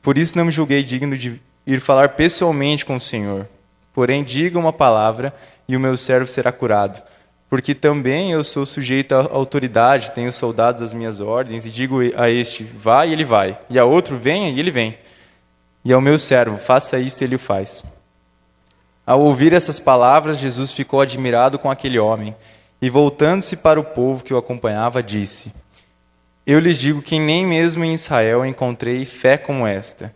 Por isso não me julguei digno de ir falar pessoalmente com o Senhor. Porém, diga uma palavra e o meu servo será curado. Porque também eu sou sujeito à autoridade, tenho soldados às minhas ordens, e digo a este, vai, e ele vai. E a outro, venha, e ele vem. E ao meu servo, faça isto, e ele o faz. Ao ouvir essas palavras, Jesus ficou admirado com aquele homem. E voltando-se para o povo que o acompanhava, disse: Eu lhes digo que nem mesmo em Israel encontrei fé como esta.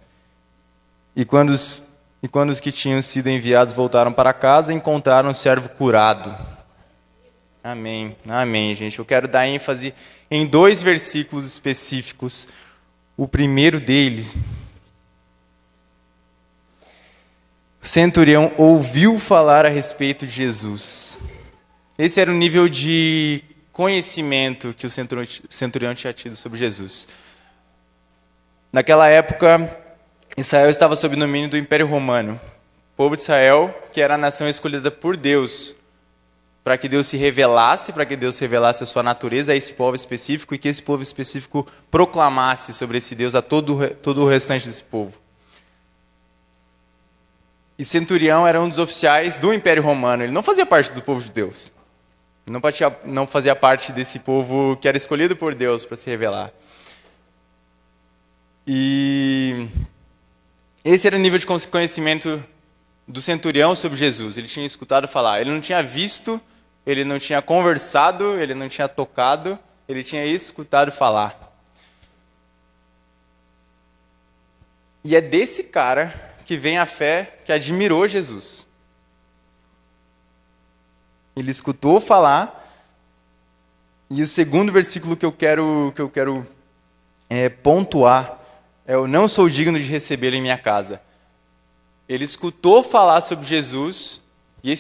E quando os que tinham sido enviados voltaram para casa, encontraram o servo curado. Amém, amém, gente. Eu quero dar ênfase em 2 versículos específicos. O primeiro deles, o centurião ouviu falar a respeito de Jesus. Esse era o nível de conhecimento que o centurião tinha tido sobre Jesus. Naquela época, Israel estava sob o domínio do Império Romano. O povo de Israel, que era a nação escolhida por Deus, para que Deus se revelasse, para que Deus revelasse a sua natureza a esse povo específico e que esse povo específico proclamasse sobre esse Deus a todo o restante desse povo. E centurião era um dos oficiais do Império Romano. Ele não fazia parte do povo de Deus. Não fazia parte desse povo que era escolhido por Deus para se revelar. E esse era o nível de conhecimento do centurião sobre Jesus. Ele tinha escutado falar. Ele não tinha visto, ele não tinha conversado, ele não tinha tocado, ele tinha escutado falar. E é desse cara que vem a fé que admirou Jesus. Ele escutou falar, e o segundo versículo que eu quero pontuar é: eu não sou digno de recebê-lo em minha casa. Ele escutou falar sobre Jesus, e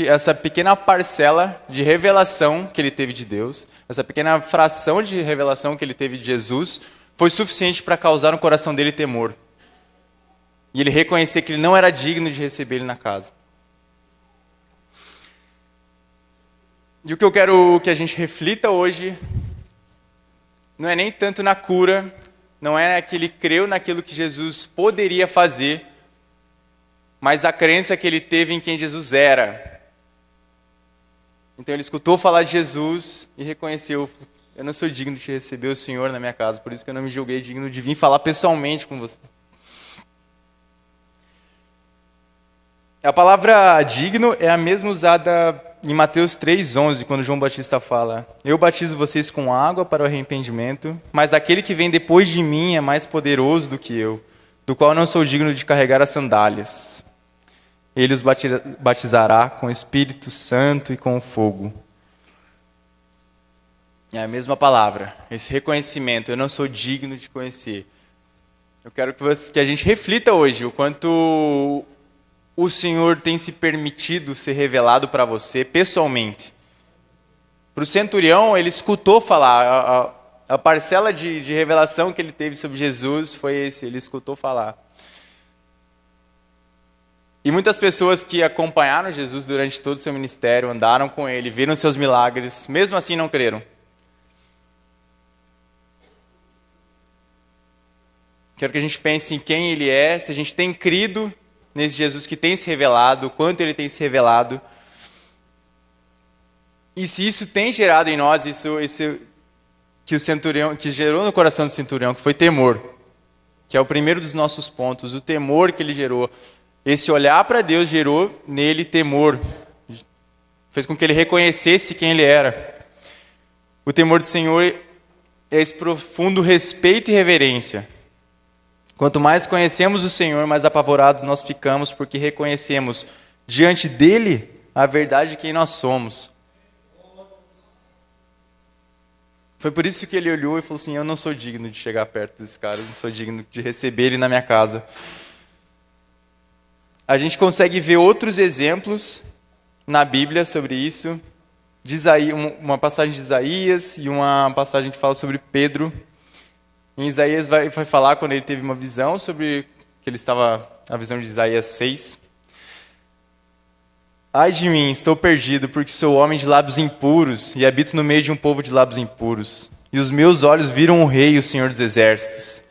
essa pequena parcela de revelação que ele teve de Deus, essa pequena fração de revelação que ele teve de Jesus, foi suficiente para causar no coração dele temor. E ele reconhecer que ele não era digno de receber ele na casa. E o que eu quero que a gente reflita hoje não é nem tanto na cura, não é que ele creu naquilo que Jesus poderia fazer, mas a crença que ele teve em quem Jesus era. Então ele escutou falar de Jesus e reconheceu: eu não sou digno de receber o Senhor na minha casa, por isso que eu não me julguei digno de vir falar pessoalmente com você. A palavra digno é a mesma usada em Mateus 3,11, quando João Batista fala: eu batizo vocês com água para o arrependimento, mas aquele que vem depois de mim é mais poderoso do que eu, do qual não sou digno de carregar as sandálias. Ele os batizará com o Espírito Santo e com fogo. É a mesma palavra, esse reconhecimento: eu não sou digno de conhecer. Eu quero que a gente reflita hoje o quanto o Senhor tem se permitido ser revelado para você pessoalmente. Para o centurião, ele escutou falar. A parcela de revelação que ele teve sobre Jesus foi esse: ele escutou falar. E muitas pessoas que acompanharam Jesus durante todo o seu ministério, andaram com ele, viram seus milagres, mesmo assim não creram. Quero que a gente pense em quem ele é, se a gente tem crido nesse Jesus que tem se revelado, o quanto ele tem se revelado. E se isso tem gerado em nós, isso que o centurião, que gerou no coração do centurião, que foi temor, que é o primeiro dos nossos pontos, o temor que ele gerou. Esse olhar para Deus gerou nele temor, fez com que ele reconhecesse quem ele era. O temor do Senhor é esse profundo respeito e reverência. Quanto mais conhecemos o Senhor, mais apavorados nós ficamos, porque reconhecemos diante dele a verdade de quem nós somos. Foi por isso que ele olhou e falou assim: eu não sou digno de chegar perto desse cara, eu não sou digno de receber ele na minha casa. A gente consegue ver outros exemplos na Bíblia sobre isso, uma passagem de Isaías e uma passagem que fala sobre Pedro. Em Isaías vai falar quando ele teve uma visão sobre a visão de Isaías 6. Ai de mim, estou perdido, porque sou homem de lábios impuros e habito no meio de um povo de lábios impuros. E os meus olhos viram o Rei, o Senhor dos Exércitos.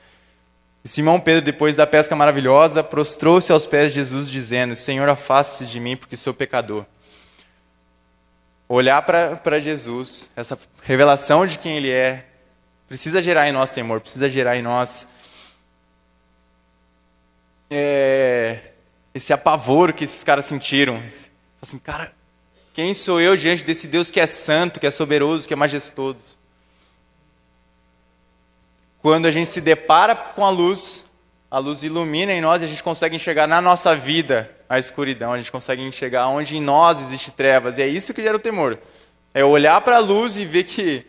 E Simão Pedro, depois da pesca maravilhosa, prostrou-se aos pés de Jesus, dizendo: Senhor, afaste-se de mim, porque sou pecador. Olhar para Jesus, essa revelação de quem Ele é, precisa gerar em nós temor, precisa gerar em nós esse apavoro que esses caras sentiram. Assim, cara, quem sou eu diante desse Deus que é santo, que é soberoso, que é majestoso? Quando a gente se depara com a luz ilumina em nós e a gente consegue enxergar na nossa vida a escuridão, a gente consegue enxergar onde em nós existe trevas, e é isso que gera o temor. É olhar para a luz e ver que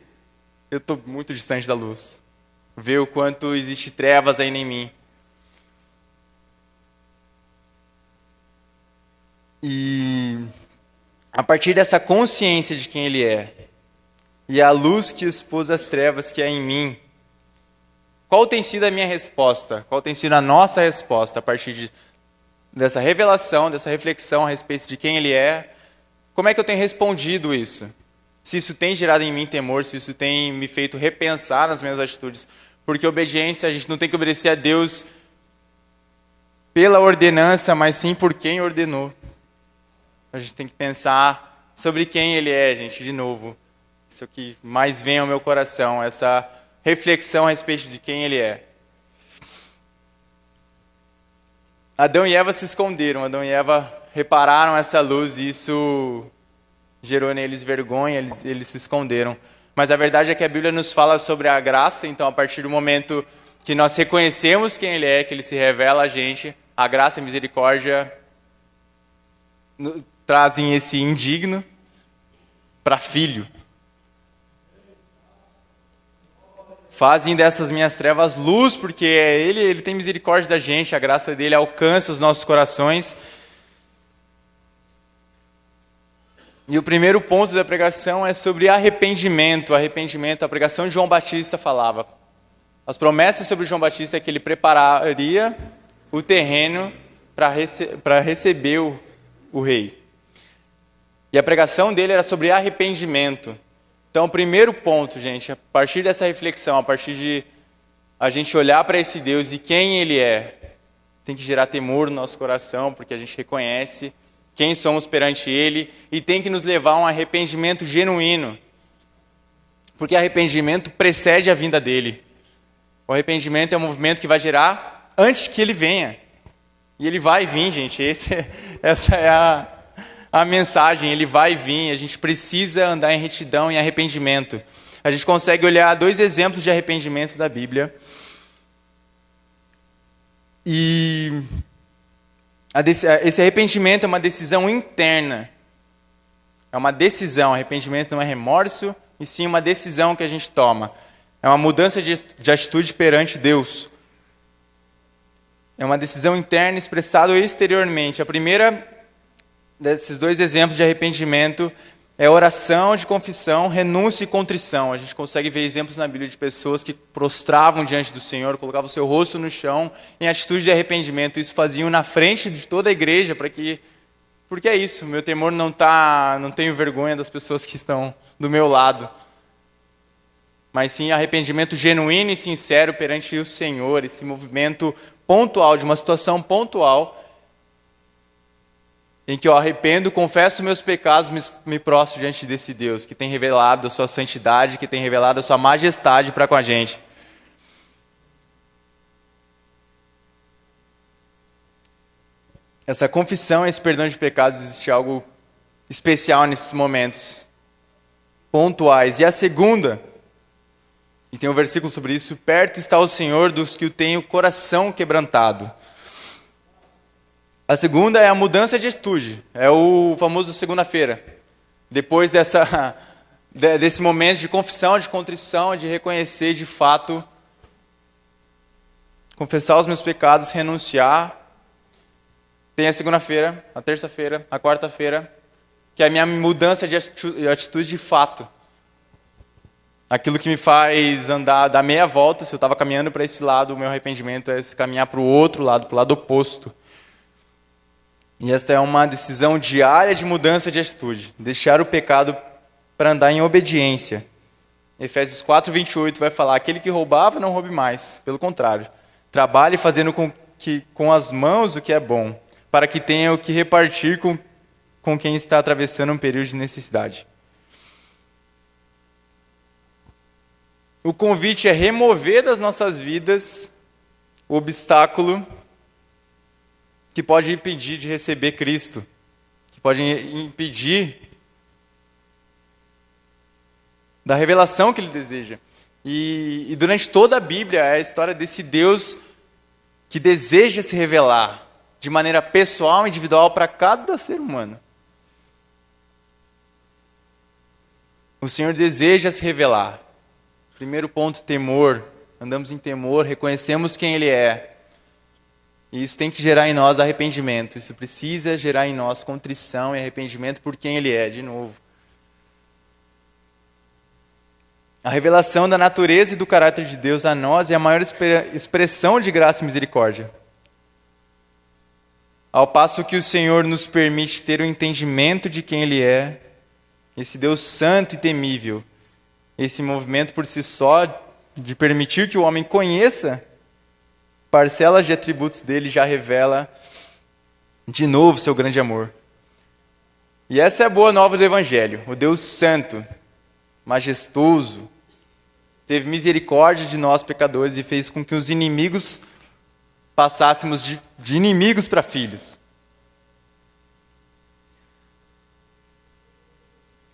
eu estou muito distante da luz. Ver o quanto existe trevas ainda em mim. E a partir dessa consciência de quem Ele é, e a luz que expôs as trevas que há em mim, qual tem sido a minha resposta? Qual tem sido a nossa resposta a partir dessa revelação, dessa reflexão a respeito de quem Ele é? Como é que eu tenho respondido isso? Se isso tem gerado em mim temor, se isso tem me feito repensar nas minhas atitudes. Porque obediência, a gente não tem que obedecer a Deus pela ordenança, mas sim por quem ordenou. A gente tem que pensar sobre quem Ele é, gente, de novo. Isso que mais vem ao meu coração, essa reflexão a respeito de quem Ele é. Adão e Eva se esconderam, Adão e Eva repararam essa luz e isso gerou neles vergonha, eles se esconderam. Mas a verdade é que a Bíblia nos fala sobre a graça, então a partir do momento que nós reconhecemos quem Ele é, que Ele se revela a gente, a graça e a misericórdia trazem esse indigno para filho. Fazem dessas minhas trevas luz, porque Ele tem misericórdia da gente, a graça dEle alcança os nossos corações. E o primeiro ponto da pregação é sobre arrependimento. Arrependimento, a pregação de João Batista falava. As promessas sobre João Batista é que ele prepararia o terreno para receber o rei. E a pregação dele era sobre arrependimento. Então, o primeiro ponto, gente, a partir dessa reflexão, a partir de a gente olhar para esse Deus e quem Ele é, tem que gerar temor no nosso coração, porque a gente reconhece quem somos perante Ele e tem que nos levar a um arrependimento genuíno. Porque arrependimento precede a vinda dEle. O arrependimento é um movimento que vai gerar antes que Ele venha. E Ele vai vir, gente. Essa é a mensagem, Ele vai vir, a gente precisa andar em retidão e arrependimento. A gente consegue olhar 2 exemplos de arrependimento da Bíblia. E esse arrependimento é uma decisão interna. É uma decisão, arrependimento não é remorso, e sim uma decisão que a gente toma. É uma mudança de atitude perante Deus. É uma decisão interna expressada exteriormente. A primeira desses 2 exemplos de arrependimento é oração de confissão, renúncia e contrição. A gente consegue ver exemplos na Bíblia de pessoas que prostravam diante do Senhor, colocavam o seu rosto no chão em atitude de arrependimento. Isso faziam na frente de toda a igreja, porque é isso, meu temor não tenho vergonha das pessoas que estão do meu lado. Mas sim arrependimento genuíno e sincero perante o Senhor, esse movimento pontual, de uma situação pontual, em que eu arrependo, confesso meus pecados, me prostro diante desse Deus, que tem revelado a sua santidade, que tem revelado a sua majestade para com a gente. Essa confissão, esse perdão de pecados, existe algo especial nesses momentos pontuais. E a segunda, e tem um versículo sobre isso, perto está o Senhor dos que o têm o coração quebrantado. A segunda é a mudança de atitude, é o famoso segunda-feira. Depois desse momento de confissão, de contrição, de reconhecer de fato, confessar os meus pecados, renunciar. Tem a segunda-feira, a terça-feira, a quarta-feira, que é a minha mudança de atitude de fato. Aquilo que me faz andar, dar meia volta, se eu estava caminhando para esse lado, o meu arrependimento é caminhar para o outro lado, para o lado oposto. E esta é uma decisão diária de mudança de atitude. Deixar o pecado para andar em obediência. Efésios 4:28 vai falar, aquele que roubava não roube mais. Pelo contrário, Trabalhe fazendo com as mãos o que é bom, para que tenha o que repartir com quem está atravessando um período de necessidade. O convite é remover das nossas vidas o obstáculo que pode impedir de receber Cristo, que pode impedir da revelação que Ele deseja. E durante toda a Bíblia é a história desse Deus que deseja se revelar de maneira pessoal, individual, para cada ser humano. O Senhor deseja se revelar. Primeiro ponto, temor. Andamos em temor, reconhecemos quem Ele é. E isso tem que gerar em nós arrependimento. Isso precisa gerar em nós contrição e arrependimento por quem Ele é, de novo. A revelação da natureza e do caráter de Deus a nós é a maior expressão de graça e misericórdia. Ao passo que o Senhor nos permite ter o entendimento de quem Ele é, esse Deus santo e temível, esse movimento por si só de permitir que o homem conheça parcelas de atributos dele já revela de novo seu grande amor. E essa é a boa nova do Evangelho. O Deus santo, majestoso, teve misericórdia de nós pecadores e fez com que os inimigos passássemos de inimigos para filhos.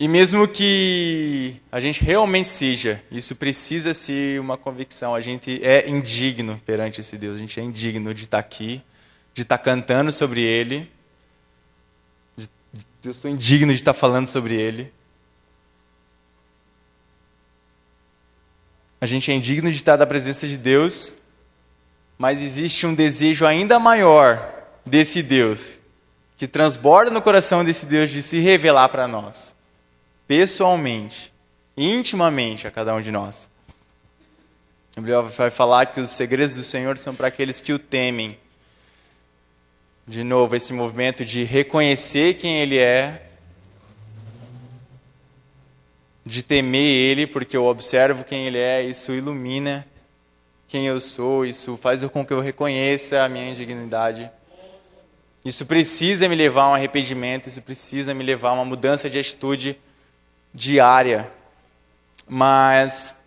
E mesmo que a gente realmente seja, isso precisa ser uma convicção, a gente é indigno perante esse Deus, a gente é indigno de estar aqui, de estar cantando sobre Ele, eu sou indigno de estar falando sobre Ele. A gente é indigno de estar na presença de Deus, mas existe um desejo ainda maior desse Deus, que transborda no coração desse Deus de se revelar para nós, pessoalmente, intimamente a cada um de nós. A Bíblia vai falar que os segredos do Senhor são para aqueles que o temem. De novo, esse movimento de reconhecer quem Ele é, de temer Ele, porque eu observo quem Ele é, isso ilumina quem eu sou, isso faz com que eu reconheça a minha indignidade. Isso precisa me levar a um arrependimento, isso precisa me levar a uma mudança de atitude diária. Mas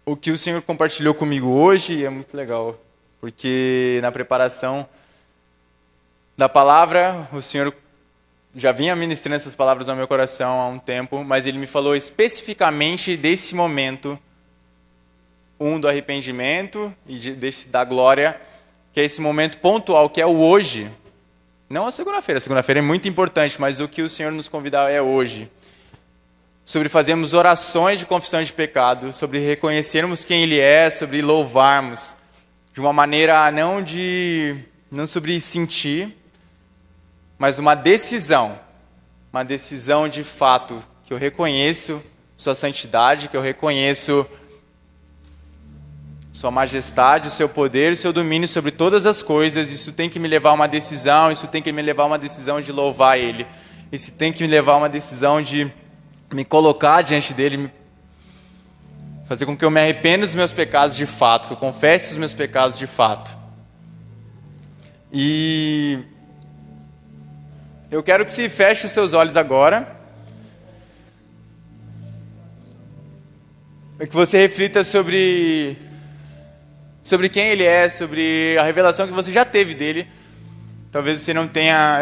o que o Senhor compartilhou comigo hoje é muito legal, porque na preparação da palavra, o Senhor já vinha ministrando essas palavras ao meu coração há um tempo, mas Ele me falou especificamente desse momento, do arrependimento e da glória, que é esse momento pontual, que é o hoje. Não a segunda-feira. A segunda-feira é muito importante, mas o que o Senhor nos convida é hoje. Sobre fazermos orações de confissão de pecado, sobre reconhecermos quem Ele é, sobre louvarmos de uma maneira não sobre sentir, mas uma decisão de fato, que eu reconheço Sua santidade, que eu reconheço Sua majestade, o Seu poder e o Seu domínio sobre todas as coisas. Isso tem que me levar a uma decisão, isso tem que me levar a uma decisão de louvar Ele. Isso tem que me levar a uma decisão de me colocar diante dEle, fazer com que eu me arrependa dos meus pecados de fato, que eu confesse os meus pecados de fato. E eu quero que se feche os seus olhos agora, que você reflita sobre quem Ele é, sobre a revelação que você já teve dEle. Talvez você não tenha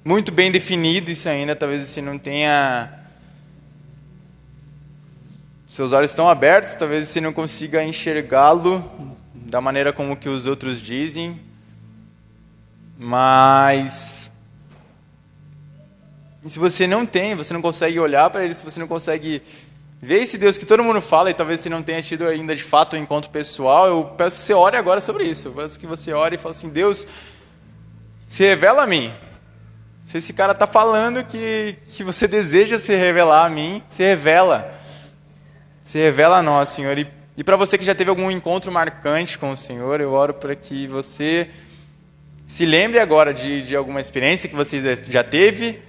muito bem definido isso ainda, talvez você não tenha... Seus olhos estão abertos, talvez você não consiga enxergá-lo da maneira como que os outros dizem, mas se você não consegue olhar para Ele, se você não consegue ver esse Deus que todo mundo fala, e talvez você não tenha tido ainda de fato um encontro pessoal, eu peço que você ore agora sobre isso. Eu peço que você ore e fale assim: Deus, se revela a mim. Se esse cara está falando que você deseja se revelar a mim, se revela. Se revela a nós, Senhor. E para você que já teve algum encontro marcante com o Senhor, eu oro para que você se lembre agora de alguma experiência que você já teve,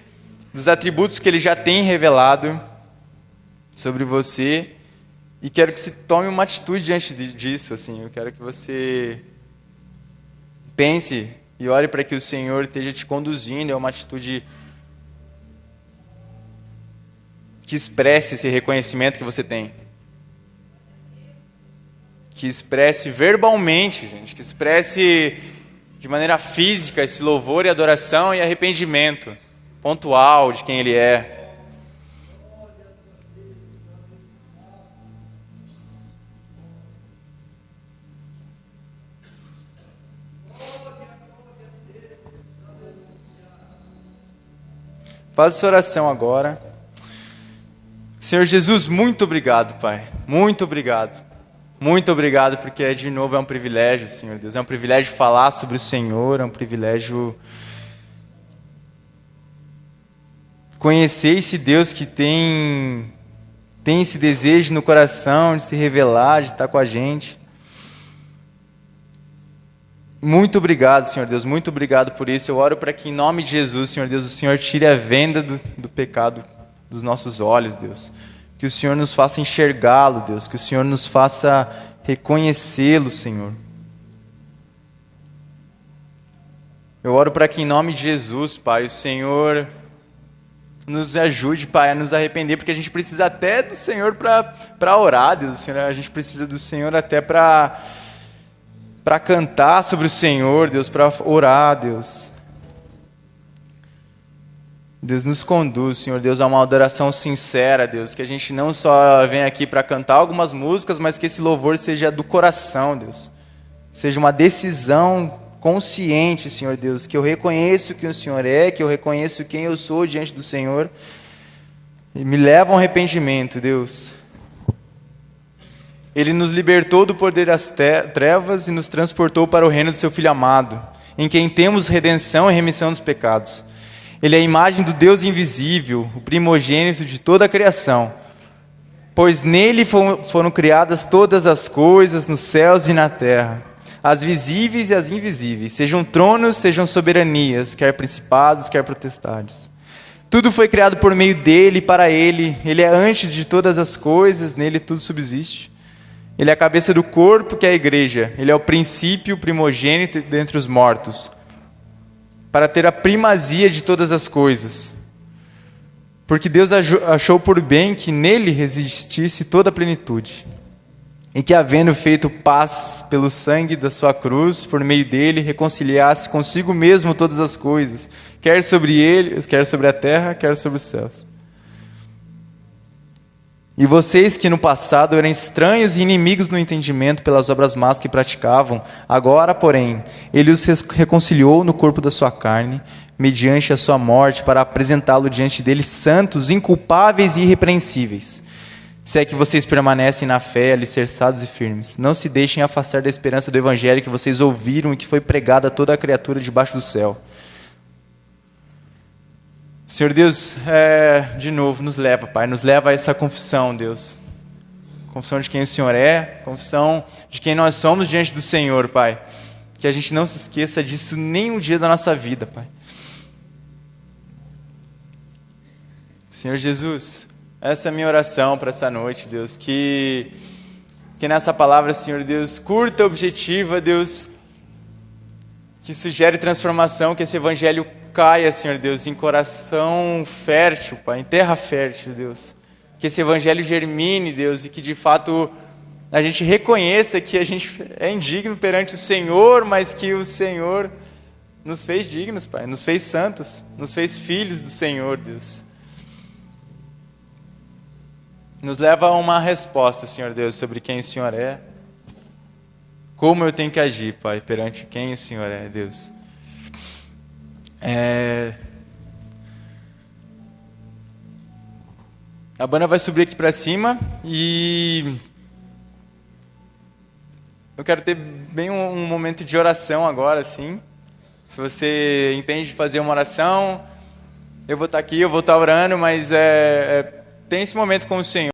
dos atributos que Ele já tem revelado sobre você, E quero que você tome uma atitude diante disso, assim. Eu quero que você pense e ore para que o Senhor esteja te conduzindo a uma atitude que expresse esse reconhecimento que você tem. Que expresse verbalmente, gente, que expresse de maneira física esse louvor e adoração e arrependimento pontual de quem Ele é. Faz essa oração agora. Senhor Jesus, muito obrigado, Pai. Muito obrigado. Muito obrigado, porque de novo é um privilégio, Senhor Deus. É um privilégio falar sobre o Senhor, é um privilégio conhecer esse Deus que tem esse desejo no coração de se revelar, de estar com a gente. Muito obrigado, Senhor Deus, muito obrigado por isso. Eu oro para que, em nome de Jesus, Senhor Deus, o Senhor tire a venda do pecado dos nossos olhos, Deus. Que o Senhor nos faça enxergá-lo, Deus. Que o Senhor nos faça reconhecê-lo, Senhor. Eu oro para que, em nome de Jesus, Pai, o Senhor nos ajude, Pai, a nos arrepender, porque a gente precisa até do Senhor para orar, Deus. Senhor, a gente precisa do Senhor até para cantar sobre o Senhor, Deus, para orar, Deus. Deus nos conduz, Senhor Deus, a uma adoração sincera, Deus, que a gente não só venha aqui para cantar algumas músicas, mas que esse louvor seja do coração, Deus. Seja uma decisão consciente, Senhor Deus, que eu reconheço quem o Senhor é, que eu reconheço quem eu sou diante do Senhor, e me leva a um arrependimento, Deus. Ele nos libertou do poder das trevas e nos transportou para o reino do seu Filho amado, em quem temos redenção e remissão dos pecados. Ele é a imagem do Deus invisível, o primogênito de toda a criação, pois nele foram criadas todas as coisas nos céus e na terra, as visíveis e as invisíveis, sejam tronos, sejam soberanias, quer principados, quer potestades. Tudo foi criado por meio dele e para ele. Ele é antes de todas as coisas, nele tudo subsiste. Ele é a cabeça do corpo, que é a igreja. Ele é o princípio, o primogênito dentre os mortos, para ter a primazia de todas as coisas. Porque Deus achou por bem que nele resistisse toda a plenitude, e que, havendo feito paz pelo sangue da sua cruz, por meio dele, reconciliasse consigo mesmo todas as coisas, quer sobre ele, quer sobre a terra, quer sobre os céus. E vocês que no passado eram estranhos e inimigos no entendimento pelas obras más que praticavam, agora, porém, ele os reconciliou no corpo da sua carne, mediante a sua morte, para apresentá-lo diante dele santos, inculpáveis e irrepreensíveis. Se é que vocês permanecem na fé, alicerçados e firmes, não se deixem afastar da esperança do evangelho que vocês ouviram e que foi pregado a toda a criatura debaixo do céu. Senhor Deus, de novo, nos leva, Pai, nos leva a essa confissão, Deus. Confissão de quem o Senhor é, confissão de quem nós somos diante do Senhor, Pai. Que a gente não se esqueça disso nenhum dia da nossa vida, Pai. Senhor Jesus, essa é a minha oração para essa noite, Deus. Que nessa palavra, Senhor Deus, curta, objetiva, Deus, que sugere transformação, que esse evangelho caia, Senhor Deus, em coração fértil, Pai, em terra fértil, Deus. Que esse evangelho germine, Deus, e que de fato a gente reconheça que a gente é indigno perante o Senhor, mas que o Senhor nos fez dignos, Pai, nos fez santos, nos fez filhos do Senhor, Deus. Nos leva a uma resposta, Senhor Deus, sobre quem o Senhor é. Como eu tenho que agir, Pai, perante quem o Senhor é, Deus. A banda vai subir aqui para cima e eu quero ter bem um momento de oração agora, assim. Se você entende fazer uma oração, eu vou estar aqui, eu vou estar orando, mas tem esse momento com o Senhor.